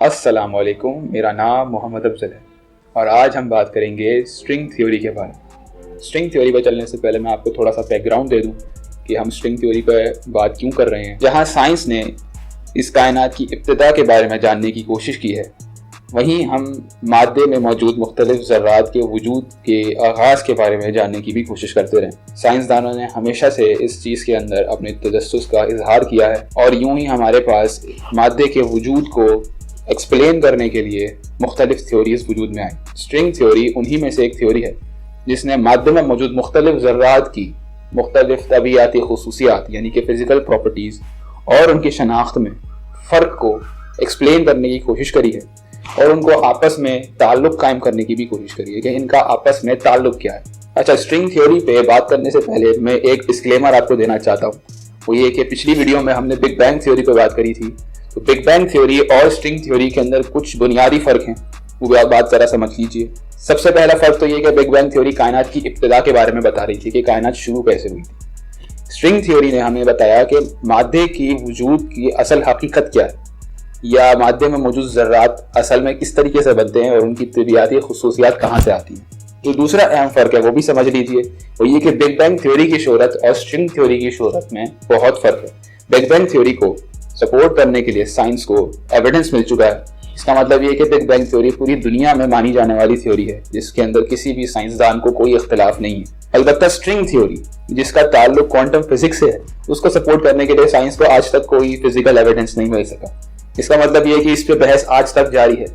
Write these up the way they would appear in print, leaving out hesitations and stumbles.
السلام علیکم، میرا نام محمد افضل ہے اور آج ہم بات کریں گے اسٹرنگ تھیوری کے بارے میں۔ اسٹرنگ تھیوری پہ چلنے سے پہلے میں آپ کو تھوڑا سا بیک گراؤنڈ دے دوں کہ ہم اسٹرنگ تھیوری پہ بات کیوں کر رہے ہیں۔ جہاں سائنس نے اس کائنات کی ابتدا کے بارے میں جاننے کی کوشش کی ہے، وہیں ہم مادے میں موجود مختلف ذرات کے وجود کے آغاز کے بارے میں جاننے کی بھی کوشش کرتے رہے۔ سائنسدانوں نے ہمیشہ سے اس چیز کے اندر اپنے تجسس کا اظہار کیا ہے اور یوں ہی ہمارے پاس مادے کے وجود کو ایکسپلین کرنے کے لیے مختلف تھیوریز وجود میں آئیں۔ اسٹرنگ تھیوری انہی میں سے ایک تھیوری ہے جس نے مادے میں موجود مختلف ذرات کی مختلف طبیعتی خصوصیات یعنی کہ فزیکل پراپرٹیز اور ان کی شناخت میں فرق کو ایکسپلین کرنے کی کوشش کری ہے اور ان کو آپس میں تعلق قائم کرنے کی بھی کوشش کری ہے کہ ان کا آپس میں تعلق کیا ہے۔ اچھا، اسٹرنگ تھیوری پہ بات کرنے سے پہلے میں ایک ڈسکلیمر آپ کو دینا چاہتا ہوں۔ وہ یہ کہ پچھلی ویڈیو میں ہم نے بگ بینگ تھیوری پہ بات کری تھی، تو بگ بینگ تھیوری اور اسٹرنگ تھیوری کے اندر کچھ بنیادی فرق ہیں، وہ بات ذرا سمجھ لیجئے۔ سب سے پہلا فرق تو یہ کہ بگ بینگ تھیوری کائنات کی ابتدا کے بارے میں بتا رہی تھی کہ کائنات شروع کیسے ہوئی تھی۔ اسٹرنگ تھیوری نے ہمیں بتایا کہ مادے کی وجود کی اصل حقیقت کیا ہے، یا مادے میں موجود ذرات اصل میں کس طریقے سے بنتے ہیں اور ان کی طبیعتی خصوصیات کہاں سے آتی ہیں۔ جو دوسرا اہم فرق ہے وہ بھی سمجھ لیجئے، وہ یہ کہ بگ بینگ تھیوری کی شہرت اور اسٹرنگ تھیوری کی شہرت میں بہت فرق ہے۔ بگ بینگ تھیوری کو سپورٹ کرنے کے لیے سائنس کو ایویڈنس مل چکا ہے۔ اس کا مطلب یہ کہ بگ بینگ تھیوری پوری دنیا میں مانی جانے والی تھیوری ہے جس کے اندر کسی بھی سائنسدان کو کوئی اختلاف نہیں ہے۔ البتہ اسٹرنگ تھیوری جس کا تعلق کوانٹم فزکس سے ہے، اس کو سپورٹ کرنے کے لیے سائنس کو آج تک کوئی فزیکل ایویڈنس نہیں مل سکا۔ اس کا مطلب یہ ہے کہ اس پہ بحث آج تک جاری ہے۔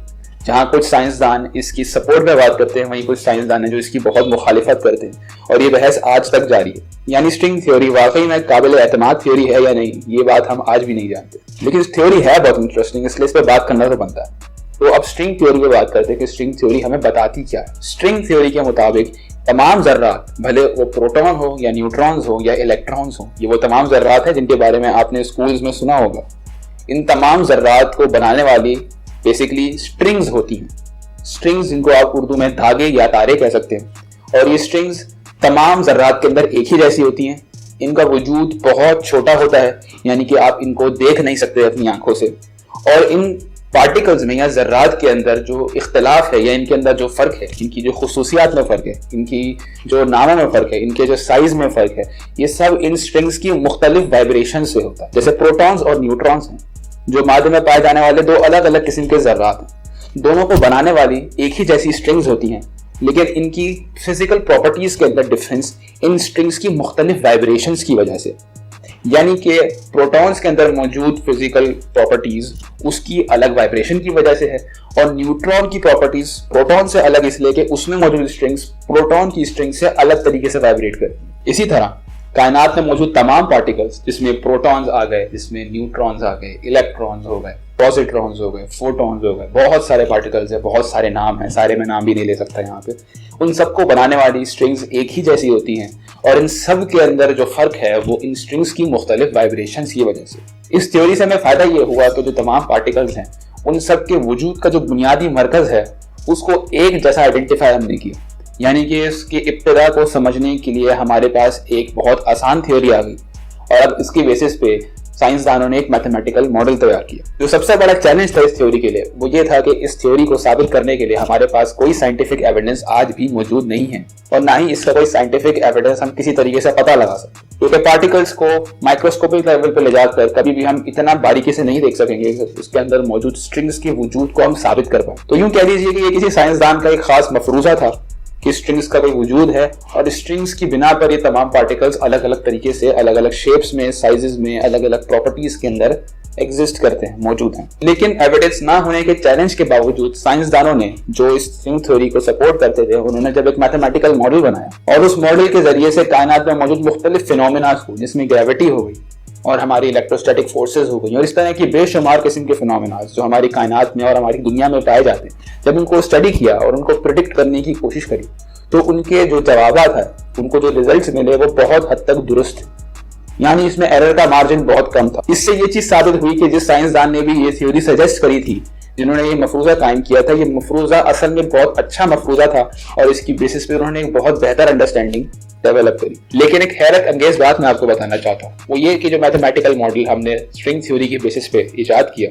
جہاں کچھ سائنسدان اس کی سپورٹ میں بات کرتے ہیں، وہیں کچھ سائنسدان ہیں جو اس کی بہت مخالفت کرتے ہیں اور یہ بحث آج تک جاری ہے۔ یعنی اسٹرنگ تھیوری واقعی میں قابل اعتماد تھیوری ہے یا نہیں، یہ بات ہم آج بھی نہیں جانتے، لیکن اس تھیوری ہے بہت انٹرسٹنگ، اس لیے اس پہ بات کرنا تو بنتا ہے۔ تو اب اسٹرنگ تھیوری پہ بات کرتے ہیں کہ اسٹرنگ تھیوری ہمیں بتاتی کیا ہے۔ اسٹرنگ تھیوری کے مطابق تمام ذرات، بھلے وہ پروٹون ہو یا نیوٹرونز ہو یا الیکٹرونز ہو، یہ وہ تمام ذرات ہیں جن کے بارے میں آپ نے اسکولز میں سنا ہوگا۔ ان تمام ذرات کو بنانے والی بیسیکلی اسٹرنگز ہوتی ہیں۔ اسٹرنگز جن کو آپ اردو میں دھاگے یا تارے کہہ سکتے ہیں، اور یہ اسٹرنگز تمام ذرات کے اندر ایک ہی جیسی ہوتی ہیں۔ ان کا وجود بہت چھوٹا ہوتا ہے، یعنی کہ آپ ان کو دیکھ نہیں سکتے اپنی آنکھوں سے، اور ان پارٹیکلز میں یا ذرات کے اندر جو اختلاف ہے یا ان کے اندر جو فرق ہے، ان کی جو خصوصیات میں فرق ہے، ان کی جو ناموں میں فرق ہے، ان کے جو سائز میں فرق ہے، یہ سب ان اسٹرنگز کی مختلف وائبریشن سے ہوتا ہے۔ جیسے پروٹونز اور نیوٹرونز ہیں جو مادے میں پائے جانے والے دو الگ الگ قسم کے ذرات ہیں، دونوں کو بنانے والی ایک ہی جیسی اسٹرنگز ہوتی ہیں، لیکن ان کی فزیکل پراپرٹیز کے اندر ڈفرنس ان اسٹرنگز کی مختلف وائبریشنز کی وجہ سے، یعنی کہ پروٹونز کے اندر موجود فزیکل پراپرٹیز اس کی الگ وائبریشن کی وجہ سے ہے، اور نیوٹرون کی پراپرٹیز پروٹون سے الگ اس لیے کہ اس میں موجود اسٹرنگز پروٹون کی اسٹرنگ سے الگ طریقے سے وائبریٹ کرتی ہیں۔ اسی طرح کائنات میں موجود تمام پارٹیکلز، جس میں پروٹونز آ گئے، جس میں نیوٹرونز آ گئے، الیکٹرونز ہو گئے، پوزیٹرونز ہو گئے، فوٹونز ہو گئے، بہت سارے پارٹیکلز ہیں، بہت سارے نام ہیں، سارے میں نام بھی نہیں لے سکتا یہاں پہ۔ ان سب کو بنانے والی اسٹرنگز ایک ہی جیسی ہوتی ہیں، اور ان سب کے اندر جو فرق ہے وہ ان اسٹرنگز کی مختلف وائبریشنز کی وجہ سے۔ اس تھیوری سے ہمیں فائدہ یہ ہوا کہ جو تمام پارٹیکلز ہیں ان سب کے وجود کا جو بنیادی مرکز ہے اس کو ایک جیسا آئیڈینٹیفائی ہم نے کیا، یعنی کہ اس کی ابتدا کو سمجھنے کے لیے ہمارے پاس ایک بہت آسان تھیوری آ گئی، اور اب اس کی بیسس پہ سائنسدانوں نے ایک میتھمیٹیکل ماڈل تیار کیا۔ جو سب سے بڑا چیلنج تھا اس تھیوری کے لیے وہ یہ تھا کہ اس تھیوری کو ثابت کرنے کے لیے ہمارے پاس کوئی سائنٹیفک ایویڈنس آج بھی موجود نہیں ہے، اور نہ ہی اس کا کوئی سائنٹیفک ایویڈنس ہم کسی طریقے سے پتہ لگا سکتے، کیونکہ پارٹیکلز کو مائکروسکوپک لیول پہ لے جا کر کبھی بھی ہم اتنا باریکی سے نہیں دیکھ سکیں گے کہ اس کے اندر موجود اسٹرنگز کے وجود کو ہم ثابت کر پائیں۔ تو یوں کہہ لیجیے کہ یہ کسی سائنسدان کا ایک خاص مفروضہ تھا کہ اسٹرنگز کا کوئی وجود ہے، اور اسٹرنگز کی بنا پر یہ تمام پارٹیکلز الگ الگ طریقے سے الگ الگ شیپس میں، سائزز میں، الگ الگ پراپرٹیز کے اندر ایگزسٹ کرتے ہیں، موجود ہیں۔ لیکن ایویڈنس نہ ہونے کے چیلنج کے باوجود سائنسدانوں نے جو اس اسٹرنگ تھیوری کو سپورٹ کرتے تھے، انہوں نے جب ایک میتھمیٹیکل ماڈل بنایا اور اس ماڈل کے ذریعے سے کائنات میں موجود مختلف فینومینا کو، جس میں گریوٹی ہو گئی اور ہماری الیکٹروسٹیٹک فورسز ہو گئی اور اس طرح کی بے شمار قسم کے فینومینا جو ہماری کائنات میں اور ہماری دنیا میں پائے جاتے ہیں، جب ان کو اسٹڈی کیا اور ان کو پریڈکٹ کرنے کی کوشش کری، تو ان کے جو جوابات ہیں، ان کو جو ریزلٹس ملے وہ بہت حد تک درست ہیں، یعنی اس میں ایرر کا مارجن بہت کم تھا۔ اس سے یہ چیز ثابت ہوئی کہ جس سائنسدان نے بھی یہ تھیوری سجیسٹ کری تھی، جنہوں نے یہ مفروضہ قائم کیا تھا، یہ مفروضہ اصل میں بہت اچھا مفروضہ تھا، اور اس کی بیسس پہ انہوں نے ایک بہت بہتر انڈرسٹینڈنگ ڈیولپ کری۔ لیکن ایک حیرت انگیز بات میں آپ کو بتانا چاہتا ہوں، وہ یہ کہ جو میتھمیٹیکل ماڈل ہم نے اسٹرنگ تھیوری کی بیسس پہ ایجاد کیا،